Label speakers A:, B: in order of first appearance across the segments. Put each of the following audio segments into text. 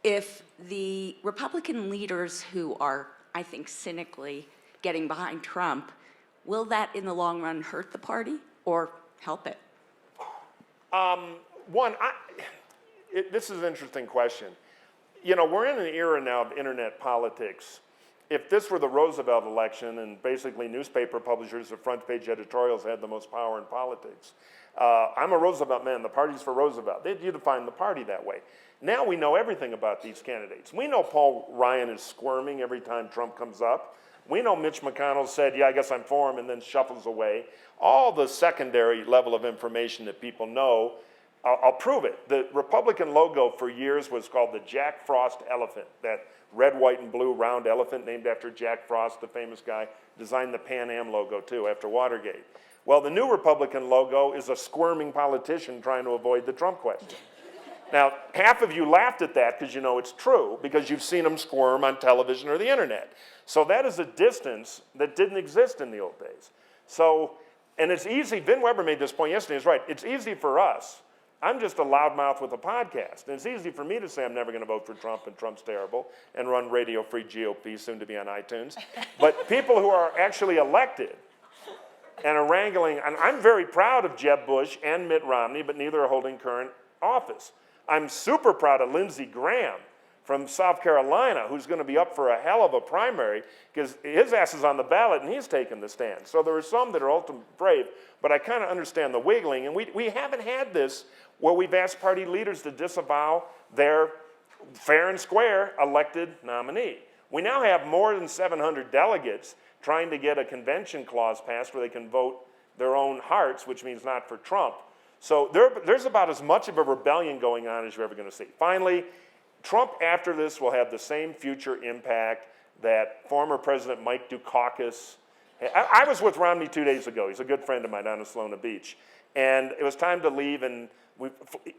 A: if the Republican leaders who are, I think, cynically getting behind Trump, will that in the long run hurt the party or help it?
B: This is an interesting question. You know, we're in an era now of internet politics. If this were the Roosevelt election and basically newspaper publishers or front page editorials had the most power in politics, I'm a Roosevelt man, the party's for Roosevelt. You define the party that way. Now we know everything about these candidates. We know Paul Ryan is squirming every time Trump comes up. We know Mitch McConnell said, yeah, I guess I'm for him, and then shuffles away. All the secondary level of information that people know, I'll prove it. The Republican logo for years was called the Jack Frost elephant, that red, white, and blue round elephant named after Jack Frost, the famous guy, designed the Pan Am logo too after Watergate. Well, the new Republican logo is a squirming politician trying to avoid the Trump question. Now, half of you laughed at that because you know it's true, because you've seen them squirm on television or the internet. So that is a distance that didn't exist in the old days. So, and it's easy, Vin Weber made this point yesterday, he's right, it's easy for us. I'm just a loudmouth with a podcast, and it's easy for me to say I'm never going to vote for Trump and Trump's terrible and run radio-free GOP, soon to be on iTunes. But people who are actually elected and are wrangling, and I'm very proud of Jeb Bush and Mitt Romney, but neither are holding current office. I'm super proud of Lindsey Graham from South Carolina, who's going to be up for a hell of a primary because his ass is on the ballot and he's taking the stand. So there are some that are ultimately brave, but I kind of understand the wiggling. And we haven't had this where we've asked party leaders to disavow their fair and square elected nominee. We now have more than 700 delegates trying to get a convention clause passed where they can vote their own hearts, which means not for Trump. So there's about as much of a rebellion going on as you're ever going to see. Finally, Trump after this will have the same future impact that former President Mike Dukakis. I was with Romney 2 days ago. He's a good friend of mine down in Solana Beach. And it was time to leave, and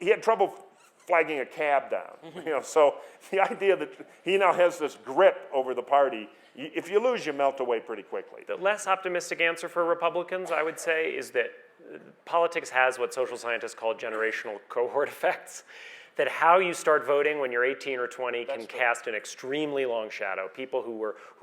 B: he had trouble flagging a cab down. You know, so the idea that he now has this grip over the party, if you lose, you melt away pretty quickly.
C: The less optimistic answer for Republicans, I would say, is that politics has what social scientists call generational cohort effects. That how you start voting when you're 18 or 20 can cast an extremely long shadow. People who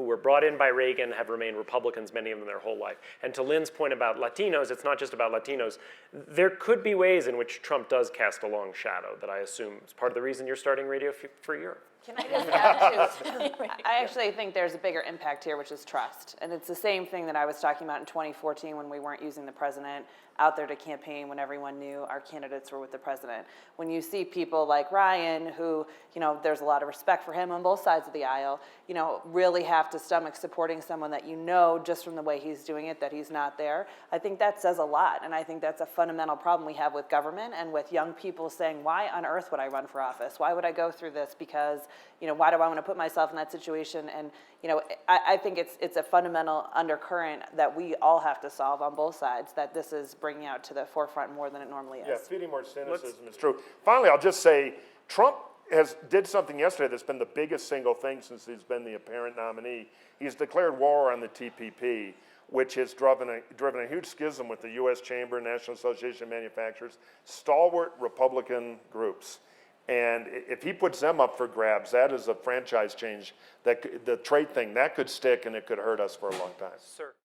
C: were brought in by Reagan have remained Republicans, many of them their whole life. And to Lynn's point about Latinos, it's not just about Latinos. There could be ways in which Trump does cast a long shadow that I assume is part of the reason you're starting Radio Free Europe.
D: Can I just add to, I actually think there's a bigger impact here, which is trust. And it's the same thing that I was talking about in 2014 when we weren't using the president out there to campaign when everyone knew our candidates were with the president. When you see people like Ryan, who, you know, there's a lot of respect for him on both sides of the aisle, you know, really have to stomach supporting someone that you know just from the way he's doing it that he's not there. I think that says a lot, and I think that's a fundamental problem we have with government and with young people saying, why on earth would I run for office? Why would I go through this? Because, you know, why do I want to put myself in that situation? And, you know, I think it's a fundamental undercurrent that we all have to solve on both sides, that this is bringing out to the forefront more than it normally is.
B: Yeah, feeding more cynicism is true. Finally, I'll just say, Trump did something yesterday that's been the biggest single thing since he's been the apparent nominee. He's declared war on the TPP, which has driven a huge schism with the U.S. Chamber, National Association of Manufacturers, stalwart Republican groups. And if he puts them up for grabs, that is a franchise change, that the trade thing, that could stick and it could hurt us for a long time.
C: Sir.